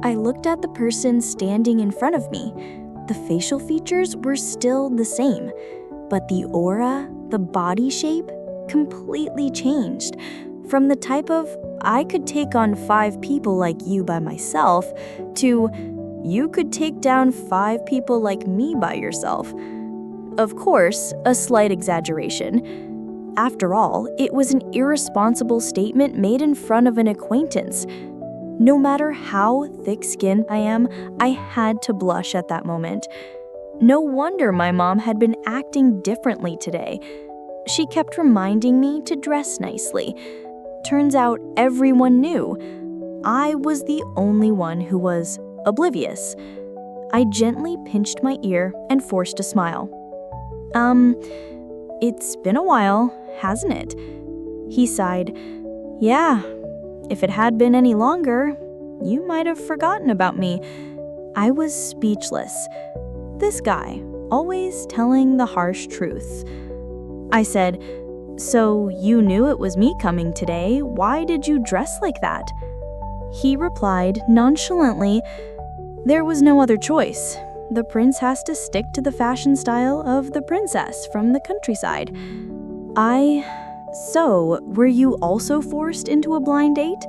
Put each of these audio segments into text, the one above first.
I looked at the person standing in front of me. The facial features were still the same, but the aura, the body shape, completely changed. From the type of, I could take on 5 people like you by myself, to, you could take down 5 people like me by yourself. Of course, a slight exaggeration. After all, it was an irresponsible statement made in front of an acquaintance. No matter how thick-skinned I am, I had to blush at that moment. No wonder my mom had been acting differently today. She kept reminding me to dress nicely. Turns out everyone knew. I was the only one who was oblivious. I gently pinched my ear and forced a smile. It's been a while, hasn't it? He sighed. Yeah. If it had been any longer, you might have forgotten about me. I was speechless. This guy, always telling the harsh truth. I said, "So you knew it was me coming today. Why did you dress like that?" He replied nonchalantly, "There was no other choice. The prince has to stick to the fashion style of the princess from the countryside." So, were you also forced into a blind date?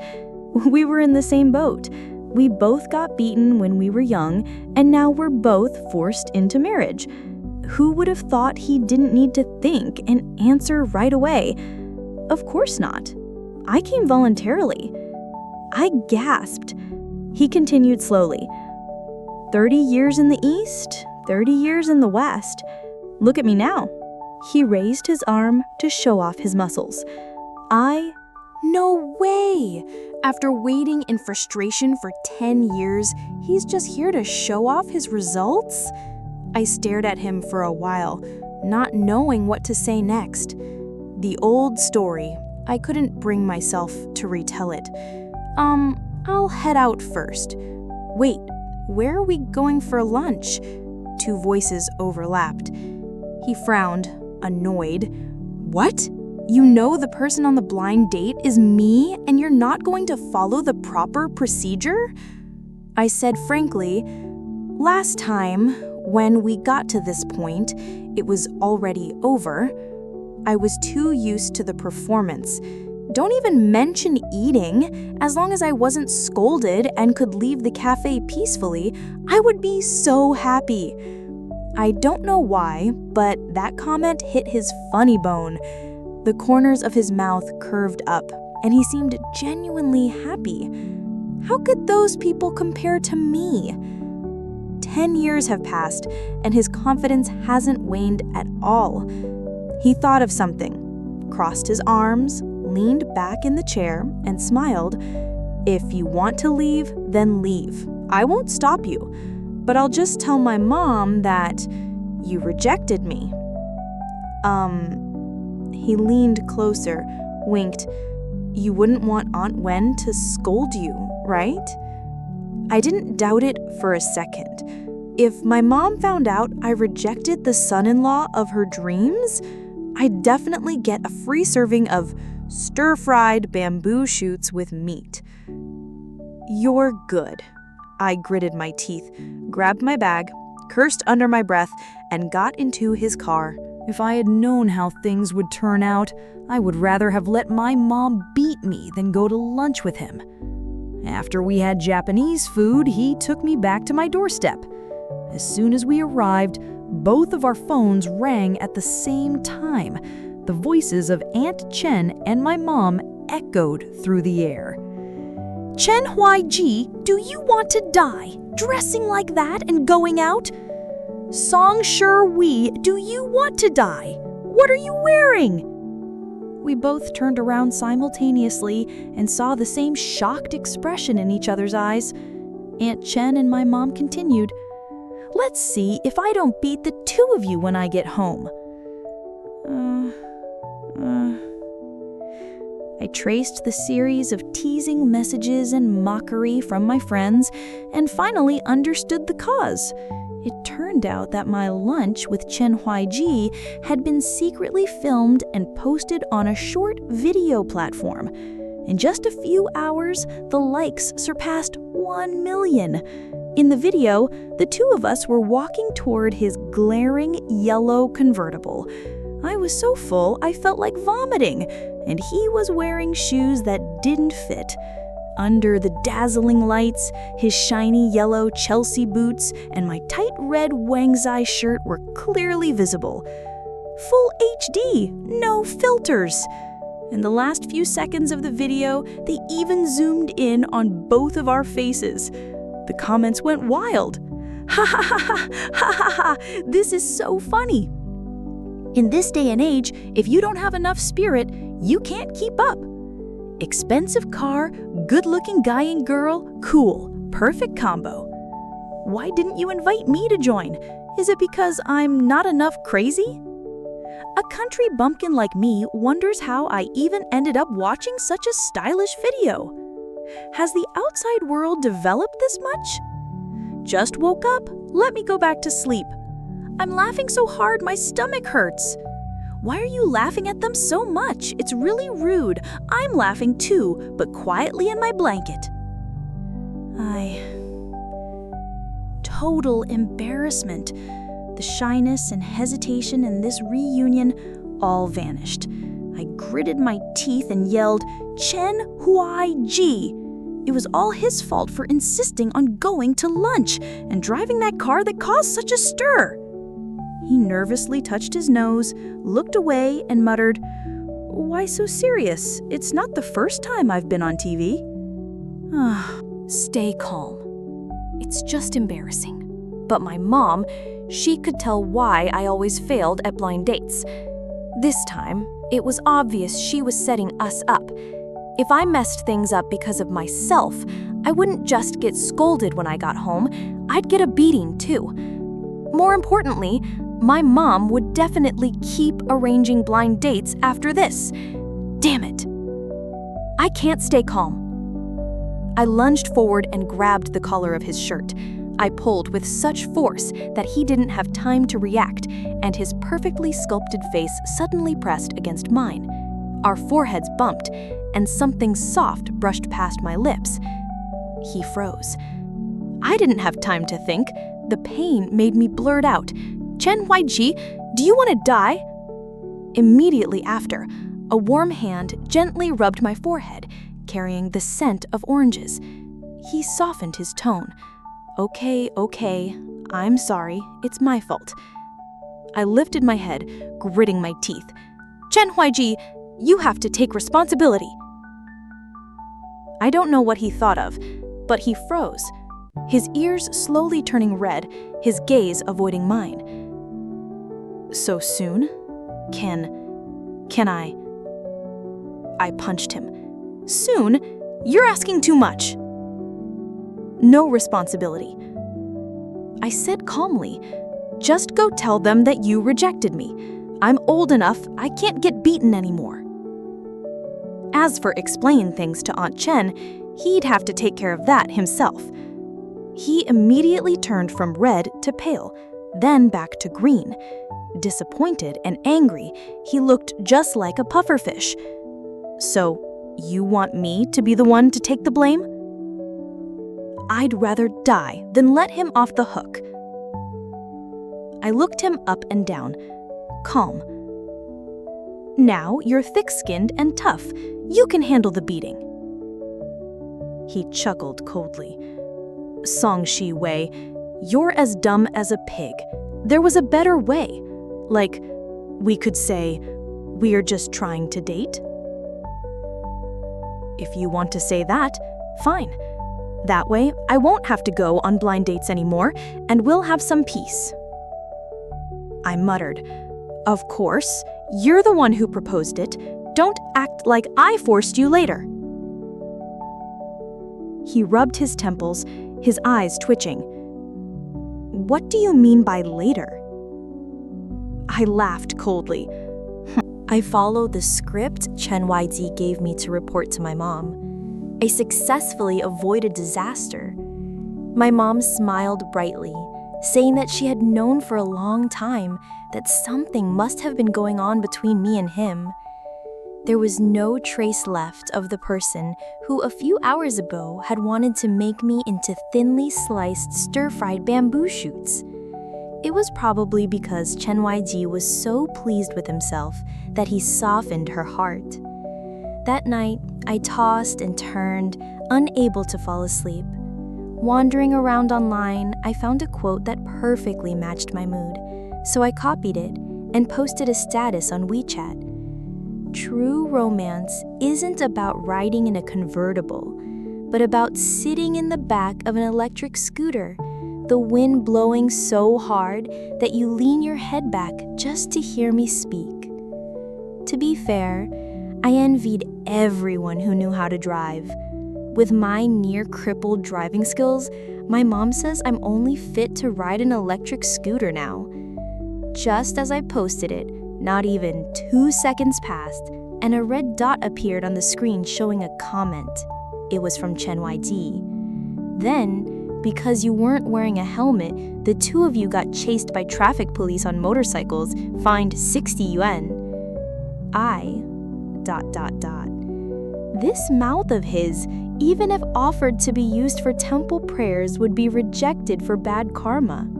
We were in the same boat. We both got beaten when we were young, and now we're both forced into marriage. Who would have thought he didn't need to think and answer right away? Of course not. I came voluntarily. I gasped. He continued slowly. 30 years in the East, 30 years in the West. Look at me now. He raised his arm to show off his muscles. No way! After waiting in frustration for 10 years, he's just here to show off his results? I stared at him for a while, not knowing what to say next. The old story. I couldn't bring myself to retell it. I'll head out first. Wait, where are we going for lunch? 2 voices overlapped. He frowned, annoyed. What? You know the person on the blind date is me and you're not going to follow the proper procedure? I said frankly, last time, when we got to this point, it was already over. I was too used to the performance. Don't even mention eating. As long as I wasn't scolded and could leave the cafe peacefully, I would be so happy. I don't know why, but that comment hit his funny bone. The corners of his mouth curved up, and he seemed genuinely happy. How could those people compare to me? 10 years have passed, and his confidence hasn't waned at all. He thought of something, crossed his arms, leaned back in the chair, and smiled. If you want to leave, then leave. I won't stop you. But I'll just tell my mom that you rejected me. He leaned closer, winked. You wouldn't want Aunt Wen to scold you, right? I didn't doubt it for a second. If my mom found out I rejected the son-in-law of her dreams, I'd definitely get a free serving of stir-fried bamboo shoots with meat. You're good. I gritted my teeth, grabbed my bag, cursed under my breath, and got into his car. If I had known how things would turn out, I would rather have let my mom beat me than go to lunch with him. After we had Japanese food, he took me back to my doorstep. As soon as we arrived, both of our phones rang at the same time. The voices of Aunt Chen and my mom echoed through the air. Chen Huai-ji, do you want to die? Dressing like that and going out? Song Shi-wei, do you want to die? What are you wearing? We both turned around simultaneously and saw the same shocked expression in each other's eyes. Aunt Chen and my mom continued, Let's see if I don't beat the 2 of you when I get home. I traced the series of teasing messages and mockery from my friends and finally understood the cause. It turned out that my lunch with Chen Huai-ji had been secretly filmed and posted on a short video platform. In just a few hours, the likes surpassed 1 million. In the video, the two of us were walking toward his glaring yellow convertible. I was so full I felt like vomiting, and he was wearing shoes that didn't fit. Under the dazzling lights, his shiny yellow Chelsea boots and my tight red Wangzai shirt were clearly visible. Full HD, no filters. In the last few seconds of the video, they even zoomed in on both of our faces. The comments went wild. Ha ha ha ha ha ha ha, this is so funny. In this day and age, if you don't have enough spirit, you can't keep up. Expensive car, good-looking guy and girl, cool, perfect combo. Why didn't you invite me to join? Is it because I'm not enough crazy? A country bumpkin like me wonders how I even ended up watching such a stylish video. Has the outside world developed this much? Just woke up, let me go back to sleep. I'm laughing so hard my stomach hurts. Why are you laughing at them so much? It's really rude. I'm laughing too, but quietly in my blanket. Total embarrassment. The shyness and hesitation in this reunion all vanished. I gritted my teeth and yelled, "Chen Huai Ji!" It was all his fault for insisting on going to lunch and driving that car that caused such a stir. He nervously touched his nose, looked away, and muttered, "Why so serious? It's not the first time I've been on TV." Stay calm. It's just embarrassing. But my mom, she could tell why I always failed at blind dates. This time, it was obvious she was setting us up. If I messed things up because of myself, I wouldn't just get scolded when I got home, I'd get a beating too. More importantly, my mom would definitely keep arranging blind dates after this. Damn it. I can't stay calm. I lunged forward and grabbed the collar of his shirt. I pulled with such force that he didn't have time to react, and his perfectly sculpted face suddenly pressed against mine. Our foreheads bumped, and something soft brushed past my lips. He froze. I didn't have time to think. The pain made me blurt out, "Chen Huaiji, do you want to die?" Immediately after, a warm hand gently rubbed my forehead, carrying the scent of oranges. He softened his tone. Okay, I'm sorry, it's my fault." I lifted my head, gritting my teeth. "Chen Huaiji, you have to take responsibility." I don't know what he thought of, but he froze, his ears slowly turning red, his gaze avoiding mine. "So soon? Can I?" I punched him. "Soon? You're asking too much." "No responsibility." I said calmly, "Just go tell them that you rejected me. I'm old enough, I can't get beaten anymore." As for explaining things to Aunt Chen, he'd have to take care of that himself. He immediately turned from red to pale, then back to green. Disappointed and angry, he looked just like a pufferfish. "So, you want me to be the one to take the blame?" I'd rather die than let him off the hook. I looked him up and down, calm. "Now you're thick-skinned and tough. You can handle the beating." He chuckled coldly. "Songshi Wei, you're as dumb as a pig. There was a better way. Like, we could say, we're just trying to date." "If you want to say that, fine. That way, I won't have to go on blind dates anymore, and we'll have some peace." I muttered, "Of course, you're the one who proposed it. Don't act like I forced you later." He rubbed his temples, his eyes twitching. "What do you mean by later?" I laughed coldly. I followed the script Chen Yzi gave me to report to my mom. I successfully avoided disaster. My mom smiled brightly, saying that she had known for a long time that something must have been going on between me and him. There was no trace left of the person who a few hours ago had wanted to make me into thinly sliced stir-fried bamboo shoots. It was probably because Chen YG was so pleased with himself that he softened her heart. That night, I tossed and turned, unable to fall asleep. Wandering around online, I found a quote that perfectly matched my mood, so I copied it and posted a status on WeChat. True romance isn't about riding in a convertible, but about sitting in the back of an electric scooter, the wind blowing so hard that you lean your head back just to hear me speak. To be fair, I envied everyone who knew how to drive. With my near-crippled driving skills, my mom says I'm only fit to ride an electric scooter now. Just as I posted it, not even 2 seconds passed, and a red dot appeared on the screen showing a comment. It was from Chen YG. Then, because you weren't wearing a helmet, the two of you got chased by traffic police on motorcycles, fined 60 yuan. This mouth of his, even if offered to be used for temple prayers, would be rejected for bad karma.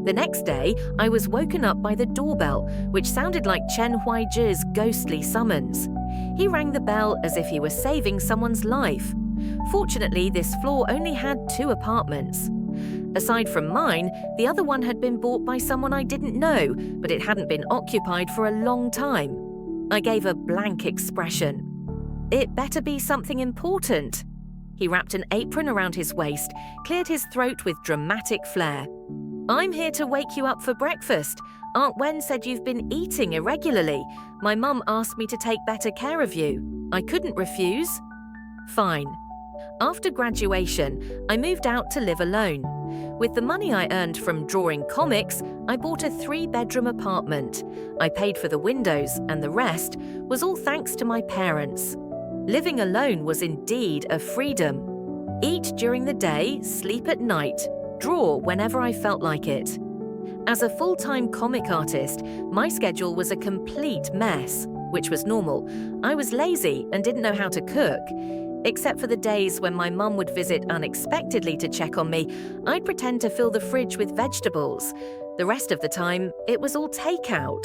The next day, I was woken up by the doorbell, which sounded like Chen Huaiji's ghostly summons. He rang the bell as if he were saving someone's life. Fortunately, this floor only had 2 apartments. Aside from mine, the other one had been bought by someone I didn't know, but it hadn't been occupied for a long time. I gave a blank expression. It better be something important. He wrapped an apron around his waist, cleared his throat with dramatic flair. I'm here to wake you up for breakfast. Aunt Wen said you've been eating irregularly. My mum asked me to take better care of you. I couldn't refuse. Fine. After graduation, I moved out to live alone. With the money I earned from drawing comics, I bought a 3-bedroom apartment. I paid for the windows, and the rest was all thanks to my parents. Living alone was indeed a freedom. Eat during the day, sleep at night, draw whenever I felt like it. As a full-time comic artist, my schedule was a complete mess, which was normal. I was lazy and didn't know how to cook. Except for the days when my mum would visit unexpectedly to check on me, I'd pretend to fill the fridge with vegetables. The rest of the time, it was all takeout.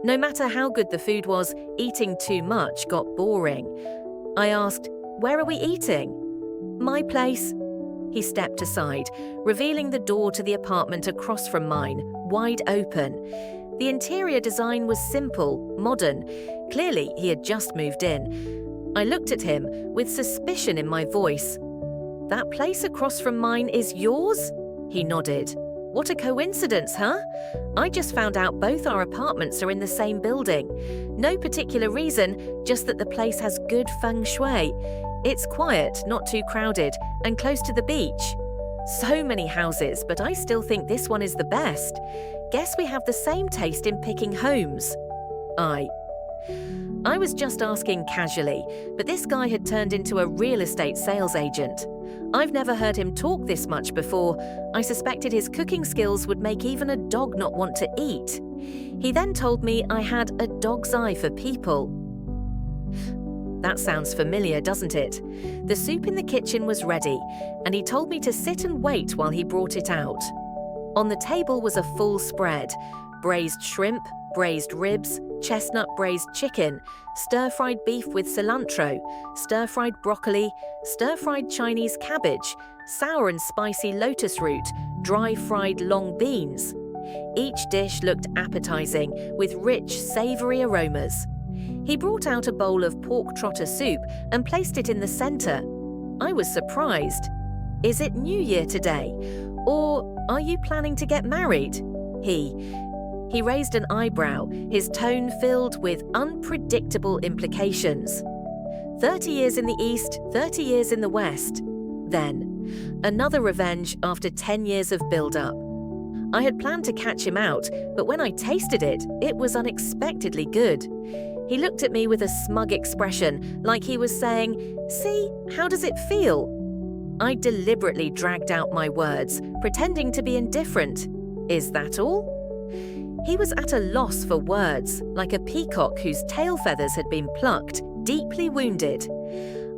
No matter how good the food was, eating too much got boring. I asked, "Where are we eating?" "My place." He stepped aside, revealing the door to the apartment across from mine, wide open. The interior design was simple, modern. Clearly, he had just moved in. I looked at him with suspicion in my voice. "That place across from mine is yours?" He nodded. "What a coincidence, huh? I just found out both our apartments are in the same building. No particular reason, just that the place has good feng shui. It's quiet, not too crowded, and close to the beach. So many houses, but I still think this one is the best. Guess we have the same taste in picking homes." I was just asking casually, but this guy had turned into a real estate sales agent. I've never heard him talk this much before. I suspected his cooking skills would make even a dog not want to eat. He then told me I had a dog's eye for people. That sounds familiar, doesn't it? The soup in the kitchen was ready, and he told me to sit and wait while he brought it out. On the table was a full spread: braised shrimp, braised ribs, chestnut braised chicken, stir-fried beef with cilantro, stir-fried broccoli, stir-fried Chinese cabbage, sour and spicy lotus root, dry-fried long beans. Each dish looked appetizing, with rich, savory aromas. He brought out a bowl of pork trotter soup and placed it in the center. I was surprised. "Is it New Year today? Or are you planning to get married?" He raised an eyebrow, his tone filled with unpredictable implications. 30 years in the East, 30 years in the West. Then, another revenge after 10 years of build-up. I had planned to catch him out, but when I tasted it, it was unexpectedly good. He looked at me with a smug expression, like he was saying, "See, how does it feel?" I deliberately dragged out my words, pretending to be indifferent. "Is that all?" He was at a loss for words, like a peacock whose tail feathers had been plucked. deeply wounded.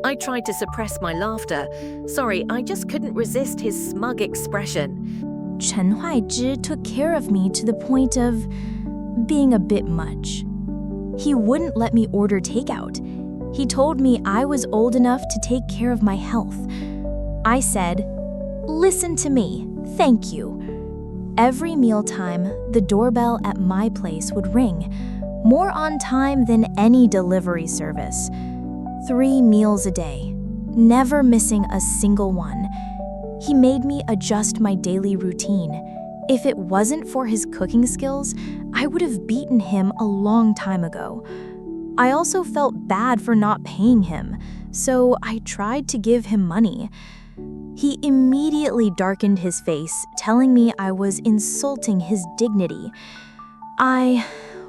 I tried to suppress my laughter. Sorry, I just couldn't resist his smug expression. Chen Huaizhi took care of me to the point of being a bit much. He wouldn't let me order takeout. He told me I was old enough to take care of my health. I said, "Listen to me, thank you." Every mealtime, the doorbell at my place would ring, more on time than any delivery service. 3 meals a day, never missing a single one. He made me adjust my daily routine. If it wasn't for his cooking skills, I would have beaten him a long time ago. I also felt bad for not paying him, so I tried to give him money. He immediately darkened his face, telling me I was insulting his dignity.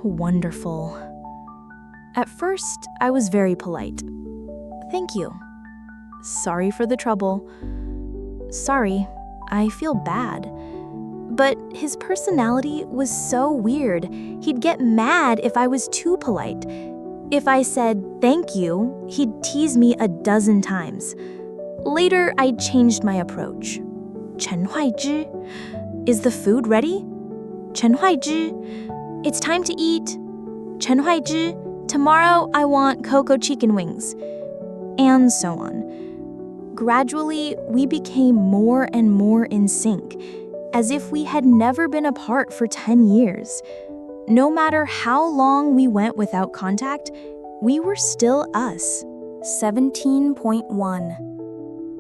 Wonderful. At first, I was very polite. "Thank you. Sorry for the trouble. Sorry, I feel bad." But his personality was so weird. He'd get mad if I was too polite. If I said thank you, he'd tease me a dozen times. Later, I changed my approach. "Chen Huaizhi, is the food ready? Chen Huaizhi, it's time to eat. Chen Huaizhi, tomorrow I want cocoa chicken wings." And so on. Gradually, we became more and more in sync, as if we had never been apart for 10 years. No matter how long we went without contact, we were still us. 17.1.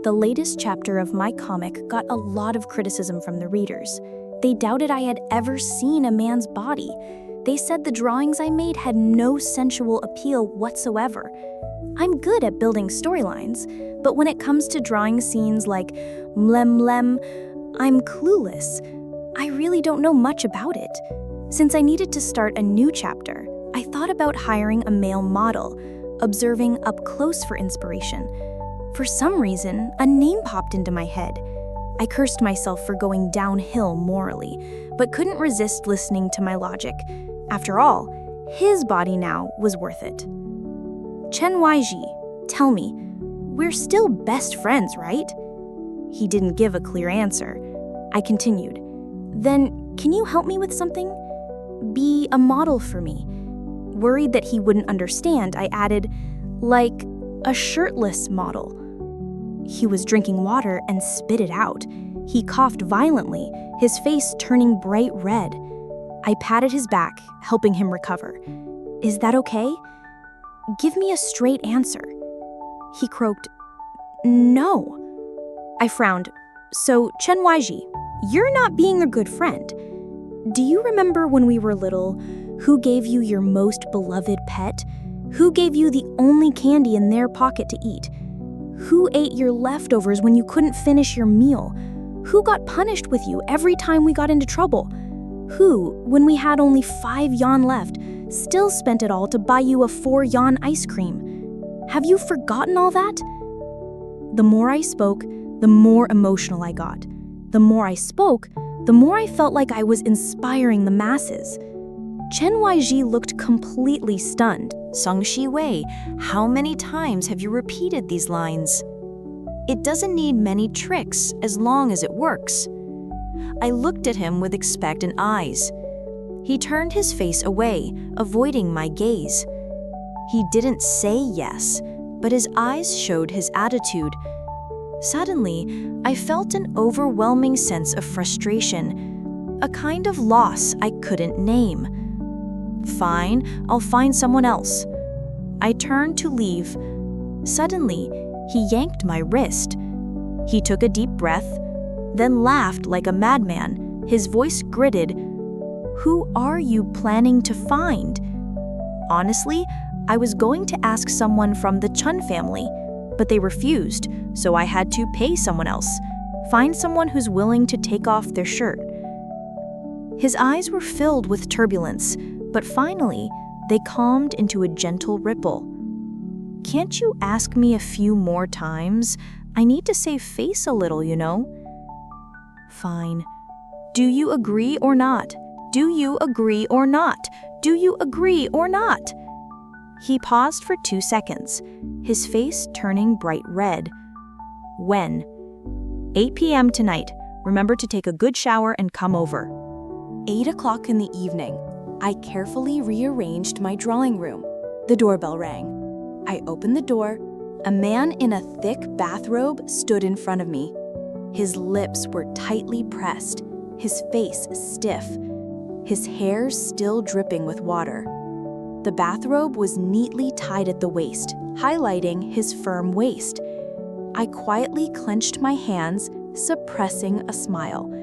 The latest chapter of my comic got a lot of criticism from the readers. They doubted I had ever seen a man's body. They said the drawings I made had no sensual appeal whatsoever. I'm good at building storylines, but when it comes to drawing scenes like mlem mlem, I'm clueless. I really don't know much about it. Since I needed to start a new chapter, I thought about hiring a male model, observing up close for inspiration. For some reason, a name popped into my head. I cursed myself for going downhill morally, but couldn't resist listening to my logic. After all, his body now was worth it. "Chen Huaizhi, tell me, we're still best friends, right?" He didn't give a clear answer. I continued, "Then, can you help me with something? Be a model for me." Worried that he wouldn't understand, I added, "Like a shirtless model." He was drinking water and spit it out. He coughed violently, his face turning bright red. I patted his back, helping him recover. "Is that okay? Give me a straight answer." He croaked, "No." I frowned. "So, Chen Huaizhi, you're not being a good friend. Do you remember when we were little, who gave you your most beloved pet? Who gave you the only candy in their pocket to eat? Who ate your leftovers when you couldn't finish your meal? Who got punished with you every time we got into trouble? Who, when we had only 5 yuan left, still spent it all to buy you a 4 yuan ice cream? Have you forgotten all that?" The more I spoke, the more emotional I got. The more I spoke, the more I felt like I was inspiring the masses. Chen Huaizhi looked completely stunned. Songshi Wei, how many times have you repeated these lines? It doesn't need many tricks as long as it works. I looked at him with expectant eyes. He turned his face away, avoiding my gaze. He didn't say yes, but his eyes showed his attitude. Suddenly, I felt an overwhelming sense of frustration, a kind of loss I couldn't name. Fine, I'll find someone else. I turned to leave. Suddenly, he yanked my wrist. He took a deep breath, then laughed like a madman. His voice gritted, "Who are you planning to find?" Honestly, I was going to ask someone from the Chun family, but they refused, so I had to pay someone else, find someone who's willing to take off their shirt. His eyes were filled with turbulence, but finally, they calmed into a gentle ripple. "Can't you ask me a few more times? I need to save face a little, you know." "Fine. Do you agree or not? Do you agree or not? Do you agree or not?" He paused for 2 seconds, his face turning bright red. When? 8 p.m. tonight. Remember to take a good shower and come over. 8 o'clock in the evening. I carefully rearranged my drawing room. The doorbell rang. I opened the door. A man in a thick bathrobe stood in front of me. His lips were tightly pressed, his face stiff, his hair still dripping with water. The bathrobe was neatly tied at the waist, highlighting his firm waist. I quietly clenched my hands, suppressing a smile.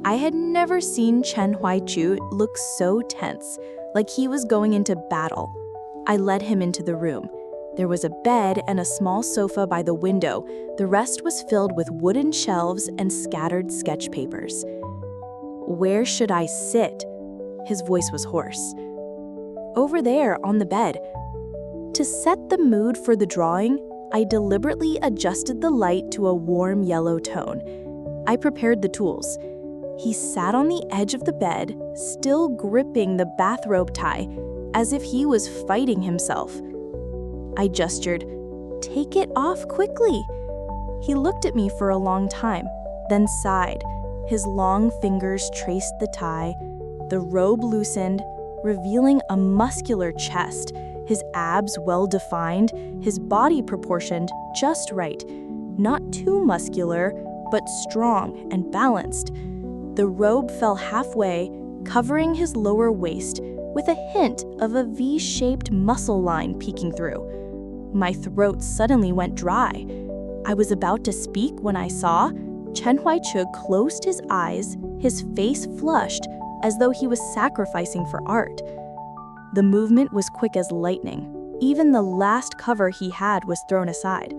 I had never seen Chen Huaichu look so tense, like he was going into battle. I led him into the room. There was a bed and a small sofa by the window. The rest was filled with wooden shelves and scattered sketch papers. Where should I sit? His voice was hoarse. Over there on the bed. To set the mood for the drawing, I deliberately adjusted the light to a warm yellow tone. I prepared the tools. He sat on the edge of the bed, still gripping the bathrobe tie, as if he was fighting himself. I gestured, "Take it off quickly." He looked at me for a long time, then sighed. His long fingers traced the tie. The robe loosened, revealing a muscular chest, his abs well-defined, his body proportioned just right. Not too muscular, but strong and balanced. The robe fell halfway, covering his lower waist, with a hint of a V-shaped muscle line peeking through. My throat suddenly went dry. I was about to speak when I saw Chen Huaichu closed his eyes, his face flushed, as though he was sacrificing for art. The movement was quick as lightning. Even the last cover he had was thrown aside.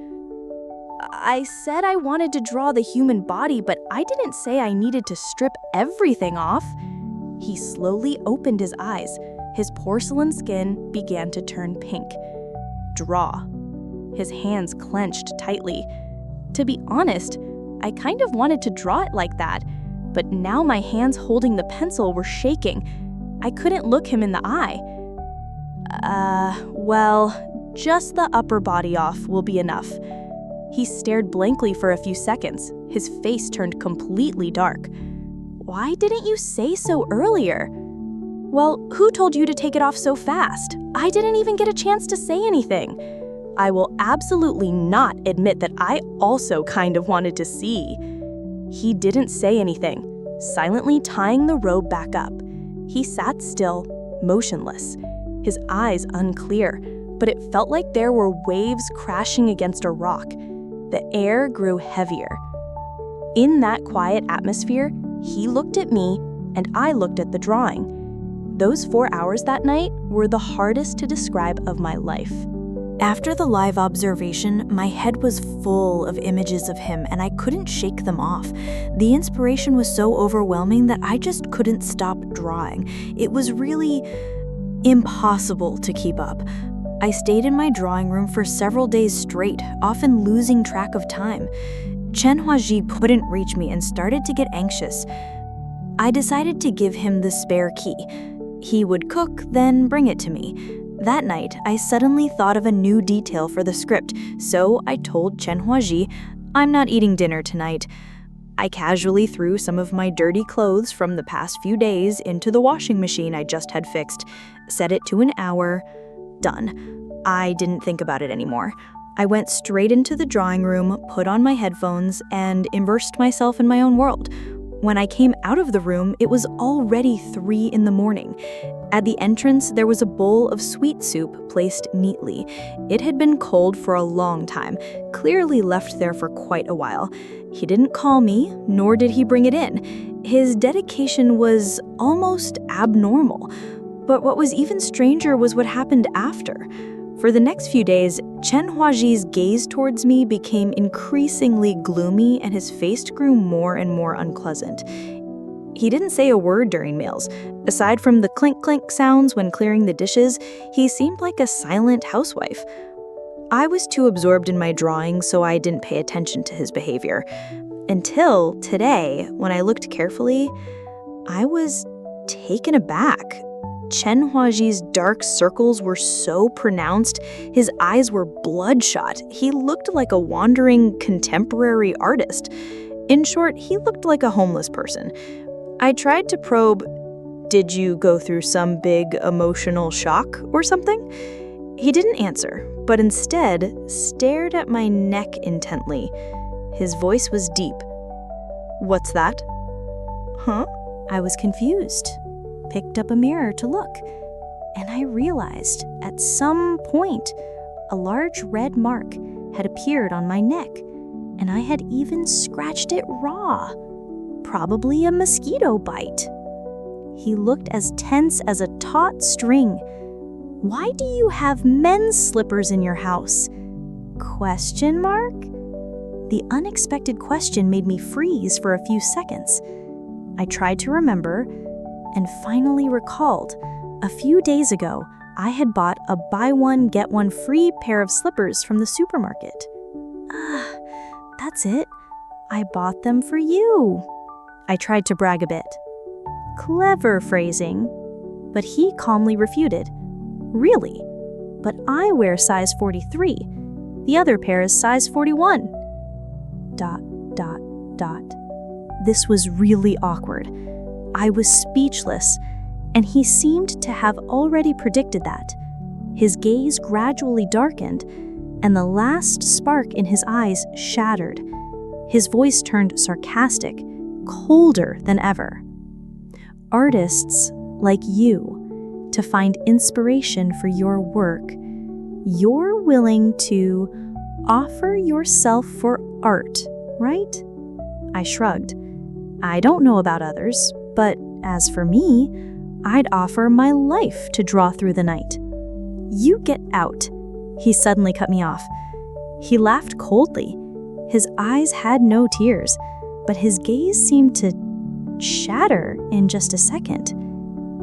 I said I wanted to draw the human body, but I didn't say I needed to strip everything off. He slowly opened his eyes. His porcelain skin began to turn pink. Draw. His hands clenched tightly. To be honest, I kind of wanted to draw it like that, but now my hands holding the pencil were shaking. I couldn't look him in the eye. Well, just the upper body off will be enough. He stared blankly for a few seconds. His face turned completely dark. Why didn't you say so earlier? Well, who told you to take it off so fast? I didn't even get a chance to say anything. I will absolutely not admit that I also kind of wanted to see. He didn't say anything, silently tying the robe back up. He sat still, motionless, his eyes unclear, but it felt like there were waves crashing against a rock. The air grew heavier. In that quiet atmosphere, he looked at me and I looked at the drawing. Those 4 hours that night were the hardest to describe of my life. After the live observation, my head was full of images of him and I couldn't shake them off. The inspiration was so overwhelming that I just couldn't stop drawing. It was really impossible to keep up. I stayed in my drawing room for several days straight, often losing track of time. Chen Huaji couldn't reach me and started to get anxious. I decided to give him the spare key. He would cook, then bring it to me. That night, I suddenly thought of a new detail for the script, so I told Chen Huaji, "I'm not eating dinner tonight." I casually threw some of my dirty clothes from the past few days into the washing machine I just had fixed, set it to an hour. Done. I didn't think about it anymore. I went straight into the drawing room, put on my headphones, and immersed myself in my own world. When I came out of the room, it was already 3 in the morning. At the entrance, there was a bowl of sweet soup placed neatly. It had been cold for a long time, clearly left there for quite a while. He didn't call me, nor did he bring it in. His dedication was almost abnormal. But what was even stranger was what happened after. For the next few days, Chen Huaji's gaze towards me became increasingly gloomy and his face grew more and more unpleasant. He didn't say a word during meals. Aside from the clink-clink sounds when clearing the dishes, he seemed like a silent housewife. I was too absorbed in my drawing, so I didn't pay attention to his behavior. Until today, when I looked carefully, I was taken aback. Chen Huaji's dark circles were so pronounced, his eyes were bloodshot. He looked like a wandering contemporary artist. In short, he looked like a homeless person. I tried to probe, did you go through some big emotional shock or something? He didn't answer, but instead stared at my neck intently. His voice was deep. What's that? Huh? I was confused, picked up a mirror to look, and I realized at some point a large red mark had appeared on my neck, and I had even scratched it raw. Probably a mosquito bite. He looked as tense as a taut string. Why do you have men's slippers in your house? Question mark? The unexpected question made me freeze for a few seconds. I tried to remember and finally recalled a few days ago I had bought a buy one get one free pair of slippers from the supermarket. That's it. I bought them for you. I tried to brag a bit. Clever phrasing, but he calmly refuted. Really? But I wear size 43. The other pair is size 41. ... This was really awkward. I was speechless, and he seemed to have already predicted that. His gaze gradually darkened, and the last spark in his eyes shattered. His voice turned sarcastic, colder than ever. Artists like you, to find inspiration for your work, you're willing to offer yourself for art, right? I shrugged. I don't know about others, but as for me, I'd offer my life to draw through the night. You get out. He suddenly cut me off. He laughed coldly. His eyes had no tears, but his gaze seemed to shatter in just a second.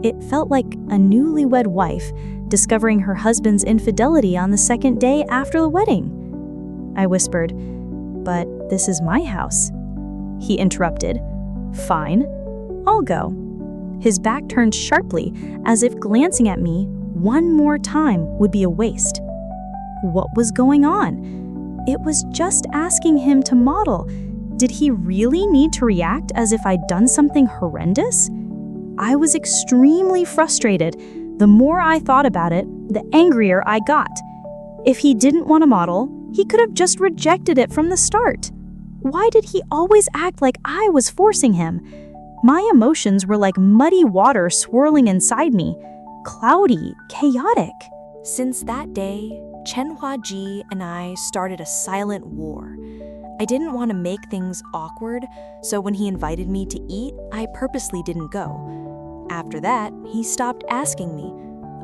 It felt like a newlywed wife discovering her husband's infidelity on the second day after the wedding. I whispered, "But this is my house." He interrupted. "Fine, I'll go." His back turned sharply, as if glancing at me one more time would be a waste. What was going on? It was just asking him to model. Did he really need to react as if I'd done something horrendous? I was extremely frustrated. The more I thought about it, the angrier I got. If he didn't want to model, he could have just rejected it from the start. Why did he always act like I was forcing him? My emotions were like muddy water swirling inside me, cloudy, chaotic. Since that day, Chen Huaji and I started a silent war. I didn't want to make things awkward, so when he invited me to eat, I purposely didn't go. After that, he stopped asking me.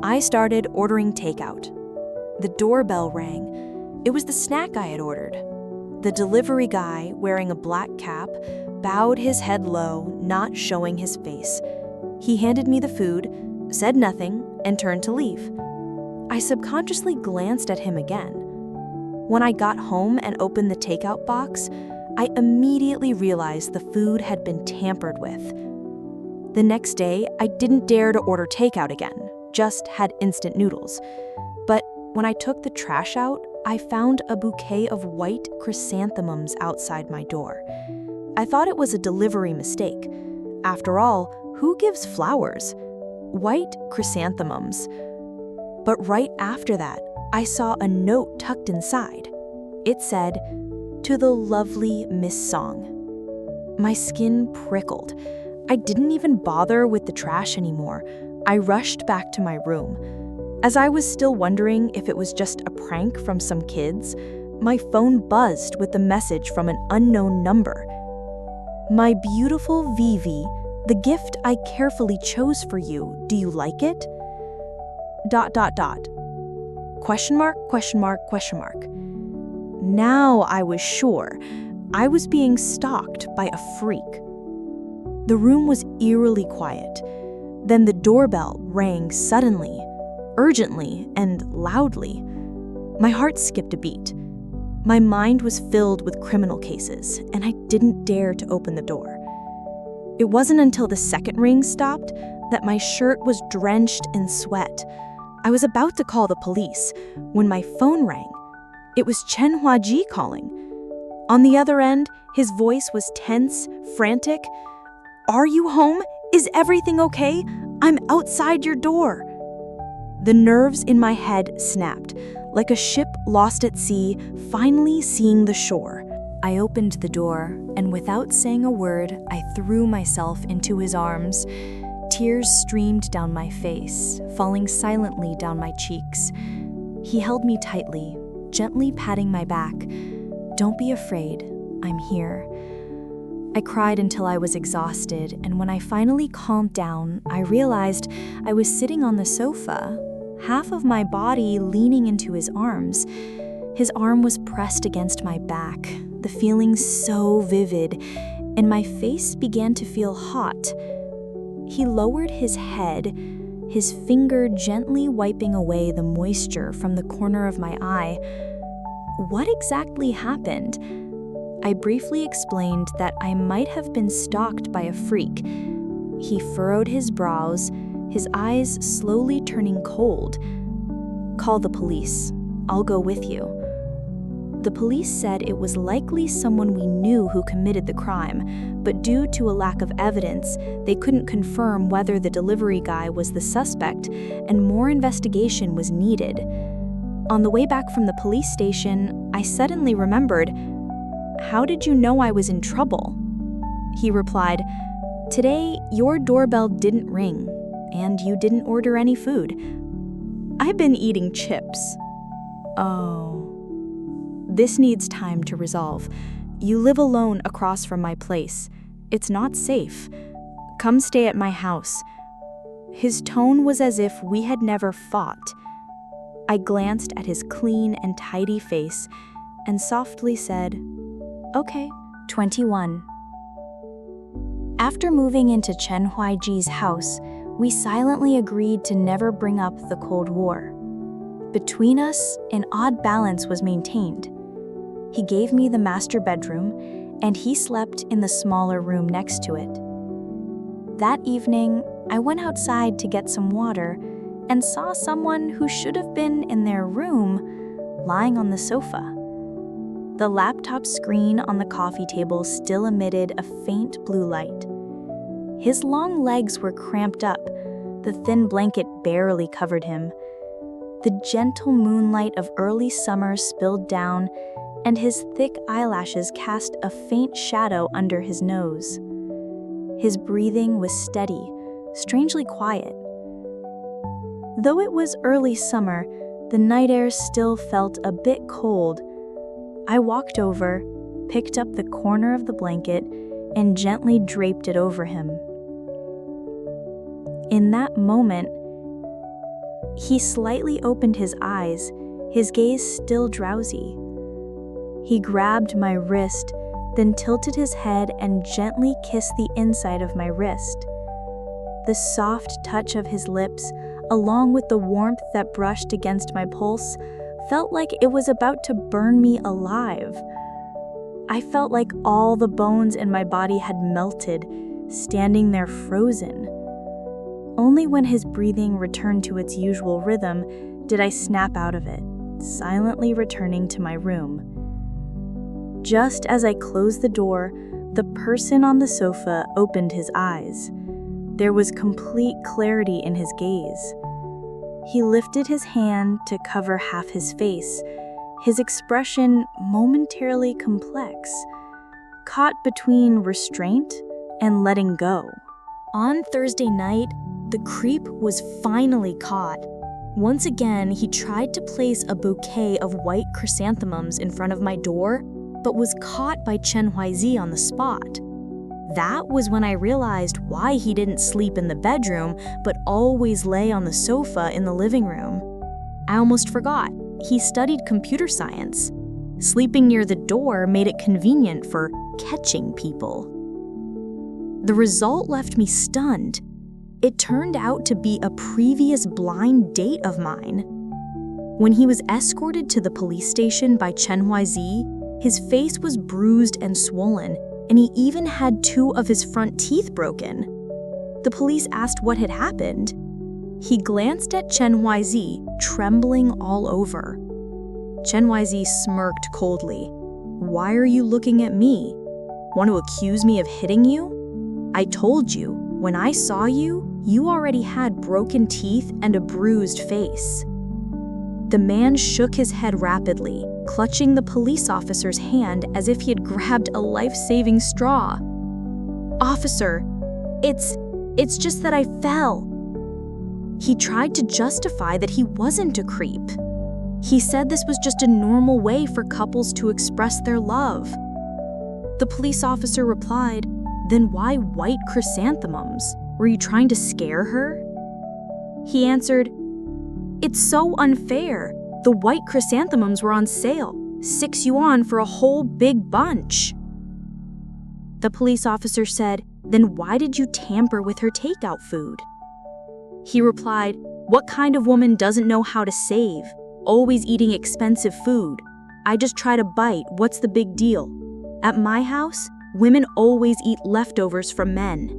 I started ordering takeout. The doorbell rang. It was the snack I had ordered. The delivery guy, wearing a black cap, bowed his head low, not showing his face. He handed me the food, said nothing, and turned to leave. I subconsciously glanced at him again. When I got home and opened the takeout box, I immediately realized the food had been tampered with. The next day, I didn't dare to order takeout again, just had instant noodles. But when I took the trash out, I found a bouquet of white chrysanthemums outside my door. I thought it was a delivery mistake. After all, who gives flowers? White chrysanthemums. But right after that, I saw a note tucked inside. It said, "To the lovely Miss Song." My skin prickled. I didn't even bother with the trash anymore. I rushed back to my room. As I was still wondering if it was just a prank from some kids, my phone buzzed with the message from an unknown number. "My beautiful Vivi, the gift I carefully chose for you, do you like it? ... Question mark, question mark, question mark. Now I was sure I was being stalked by a freak. The room was eerily quiet. Then the doorbell rang suddenly, urgently, and loudly. My heart skipped a beat. My mind was filled with criminal cases, and I didn't dare to open the door. It wasn't until the second ring stopped that my shirt was drenched in sweat. I was about to call the police when my phone rang. It was Chen Huaji calling. On the other end, his voice was tense, frantic. "Are you home? Is everything okay? I'm outside your door." The nerves in my head snapped, like a ship lost at sea, finally seeing the shore. I opened the door, and without saying a word, I threw myself into his arms. Tears streamed down my face, falling silently down my cheeks. He held me tightly, gently patting my back. "Don't be afraid, I'm here." I cried until I was exhausted, and when I finally calmed down, I realized I was sitting on the sofa, half of my body leaning into his arms. His arm was pressed against my back, the feeling so vivid, and my face began to feel hot. He lowered his head, his finger gently wiping away the moisture from the corner of my eye. What exactly happened? I briefly explained that I might have been stalked by a freak. He furrowed his brows, his eyes slowly turning cold. "Call the police. I'll go with you." The police said it was likely someone we knew who committed the crime, but due to a lack of evidence, they couldn't confirm whether the delivery guy was the suspect, and more investigation was needed. On the way back from the police station, I suddenly remembered, "How did you know I was in trouble?" He replied, "Today, your doorbell didn't ring, and you didn't order any food." "I've been eating chips." "Oh. This needs time to resolve. You live alone across from my place. It's not safe. Come stay at my house." His tone was as if we had never fought. I glanced at his clean and tidy face and softly said, "Okay." 21. After moving into Chen Huaiji's house, we silently agreed to never bring up the Cold War. Between us, an odd balance was maintained. He gave me the master bedroom, and he slept in the smaller room next to it. That evening, I went outside to get some water and saw someone who should have been in their room lying on the sofa. The laptop screen on the coffee table still emitted a faint blue light. His long legs were cramped up, the thin blanket barely covered him. The gentle moonlight of early summer spilled down, and his thick eyelashes cast a faint shadow under his nose. His breathing was steady, strangely quiet. Though it was early summer, the night air still felt a bit cold. I walked over, picked up the corner of the blanket, and gently draped it over him. In that moment, he slightly opened his eyes, his gaze still drowsy. He grabbed my wrist, then tilted his head and gently kissed the inside of my wrist. The soft touch of his lips, along with the warmth that brushed against my pulse, felt like it was about to burn me alive. I felt like all the bones in my body had melted, standing there frozen. Only when his breathing returned to its usual rhythm did I snap out of it, silently returning to my room. Just as I closed the door, the person on the sofa opened his eyes. There was complete clarity in his gaze. He lifted his hand to cover half his face, his expression momentarily complex, caught between restraint and letting go. On Thursday night, the creep was finally caught. Once again, he tried to place a bouquet of white chrysanthemums in front of my door, but was caught by Chen Huizi on the spot. That was when I realized why he didn't sleep in the bedroom, but always lay on the sofa in the living room. I almost forgot, he studied computer science. Sleeping near the door made it convenient for catching people. The result left me stunned. It turned out to be a previous blind date of mine. When he was escorted to the police station by Chen Huizi, his face was bruised and swollen, and he even had 2 of his front teeth broken. The police asked what had happened. He glanced at Chen Huizi, trembling all over. Chen Huizi smirked coldly. "Why are you looking at me? Want to accuse me of hitting you? I told you, when I saw you, you already had broken teeth and a bruised face." The man shook his head rapidly, clutching the police officer's hand as if he had grabbed a life-saving straw. "Officer, it's just that I fell." He tried to justify that he wasn't a creep. He said this was just a normal way for couples to express their love. The police officer replied, "Then why white chrysanthemums? Were you trying to scare her?" He answered, "It's so unfair. The white chrysanthemums were on sale, 6 yuan for a whole big bunch." The police officer said, "Then why did you tamper with her takeout food?" He replied, "What kind of woman doesn't know how to save? Always eating expensive food. I just try to bite, what's the big deal? At my house, women always eat leftovers from men."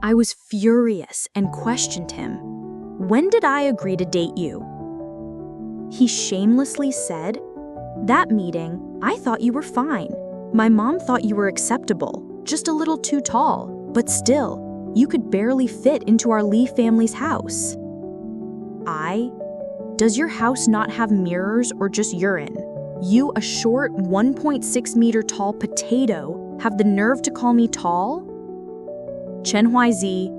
I was furious and questioned him. "When did I agree to date you?" He shamelessly said, "That meeting, I thought you were fine. My mom thought you were acceptable, just a little too tall, but still, you could barely fit into our Lee family's house." Does your house not have mirrors or just urine? You, a short 1.6 meter tall potato, have the nerve to call me tall? Chen Huizi,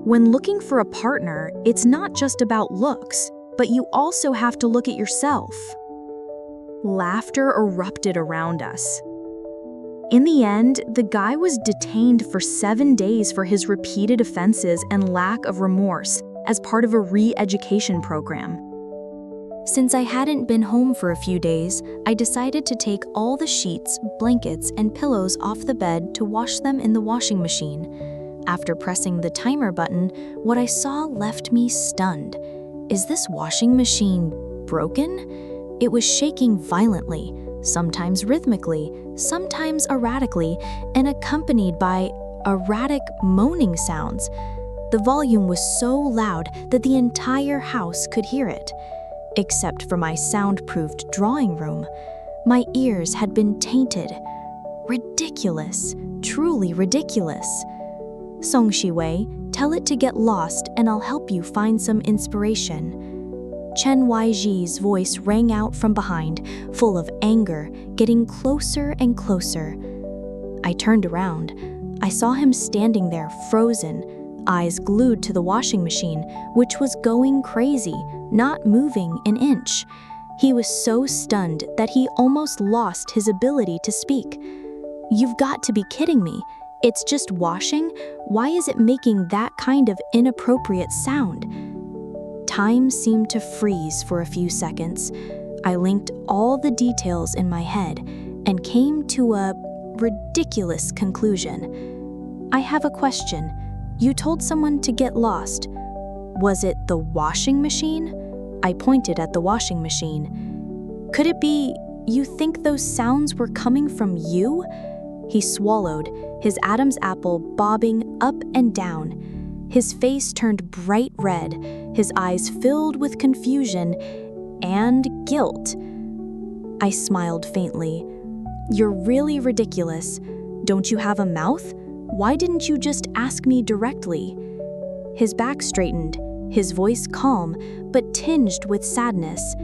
when looking for a partner, it's not just about looks, but you also have to look at yourself. Laughter erupted around us. In the end, the guy was detained for 7 days for his repeated offenses and lack of remorse as part of a re-education program. Since I hadn't been home for a few days, I decided to take all the sheets, blankets, and pillows off the bed to wash them in the washing machine. After pressing the timer button, what I saw left me stunned. Is this washing machine broken? It was shaking violently, sometimes rhythmically, sometimes erratically, and accompanied by erratic moaning sounds. The volume was so loud that the entire house could hear it. Except for my soundproofed drawing room, my ears had been tainted. Ridiculous, truly ridiculous. Song Shiwei, tell it to get lost and I'll help you find some inspiration. Chen Weiji's voice rang out from behind, full of anger, getting closer and closer. I turned around. I saw him standing there, frozen, eyes glued to the washing machine, which was going crazy, not moving an inch. He was so stunned that he almost lost his ability to speak. "You've got to be kidding me. It's just washing? Why is it making that kind of inappropriate sound?" Time seemed to freeze for a few seconds. I linked all the details in my head and came to a ridiculous conclusion. "I have a question. You told someone to get lost. Was it the washing machine?" I pointed at the washing machine. "Could it be you think those sounds were coming from you?" He swallowed, his Adam's apple bobbing up and down. His face turned bright red, his eyes filled with confusion and guilt. I smiled faintly. "You're really ridiculous. Don't you have a mouth? Why didn't you just ask me directly?" His back straightened, his voice calm, but tinged with sadness.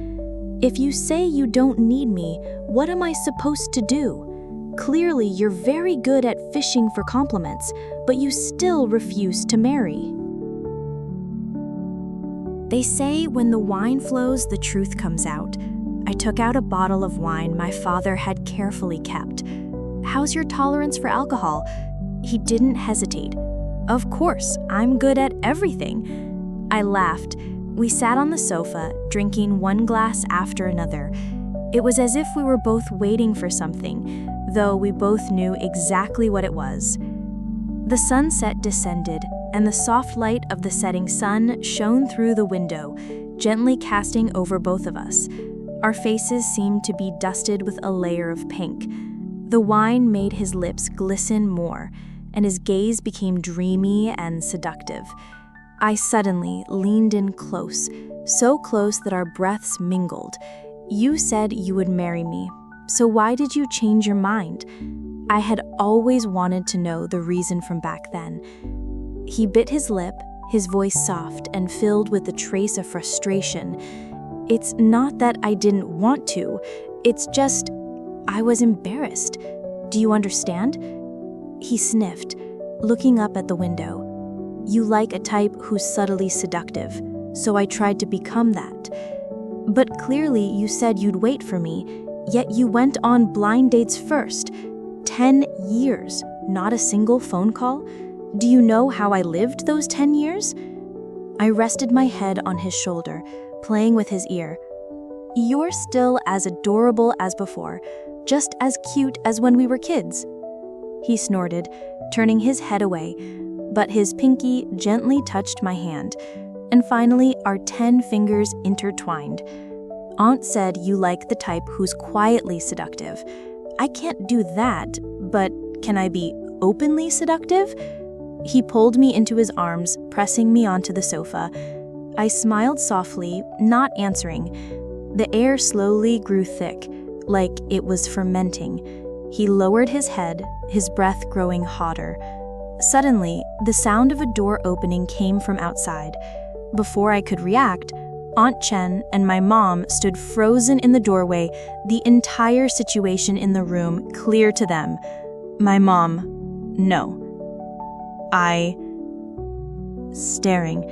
"If you say you don't need me, what am I supposed to do? Clearly, you're very good at fishing for compliments, but you still refuse to marry." They say when the wine flows, the truth comes out. I took out a bottle of wine my father had carefully kept. "How's your tolerance for alcohol?" He didn't hesitate. "Of course, I'm good at everything." I laughed. We sat on the sofa, drinking one glass after another. It was as if we were both waiting for something, though we both knew exactly what it was. The sunset descended, and the soft light of the setting sun shone through the window, gently casting over both of us. Our faces seemed to be dusted with a layer of pink. The wine made his lips glisten more, and his gaze became dreamy and seductive. I suddenly leaned in close, so close that our breaths mingled. You said you would marry me, so why did you change your mind? I had always wanted to know the reason from back then. He bit his lip, his voice soft and filled with a trace of frustration. It's not that I didn't want to, it's just I was embarrassed. Do you understand? He sniffed, looking up at the window. You like a type who's subtly seductive, so I tried to become that. But clearly you said you'd wait for me, yet you went on blind dates first. 10 years, not a single phone call? Do you know how I lived those 10 years? I rested my head on his shoulder, playing with his ear. You're still as adorable as before, just as cute as when we were kids. He snorted, turning his head away, but his pinky gently touched my hand, and finally our 10 fingers intertwined. Aunt said you like the type who's quietly seductive. I can't do that, but can I be openly seductive? He pulled me into his arms, pressing me onto the sofa. I smiled softly, not answering. The air slowly grew thick, like it was fermenting. He lowered his head, his breath growing hotter. Suddenly, the sound of a door opening came from outside. Before I could react, Aunt Chen and my mom stood frozen in the doorway, the entire situation in the room clear to them. My mom, no. Staring. ...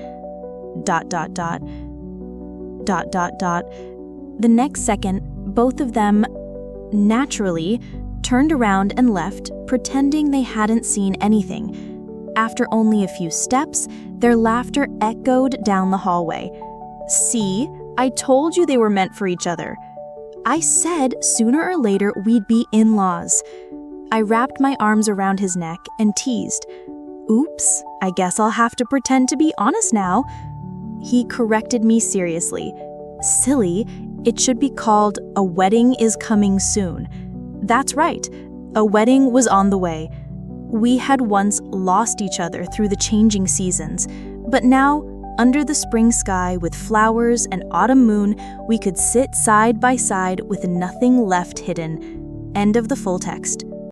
The next second, both of them, naturally, turned around and left, pretending they hadn't seen anything. After only a few steps, their laughter echoed down the hallway. See, I told you they were meant for each other. I said sooner or later we'd be in-laws. I wrapped my arms around his neck and teased. Oops, I guess I'll have to pretend to be honest now. He corrected me seriously. Silly, it should be called A Wedding is Coming Soon. That's right, a wedding was on the way. We had once lost each other through the changing seasons, but now, under the spring sky with flowers and autumn moon, we could sit side by side with nothing left hidden. End of the full text.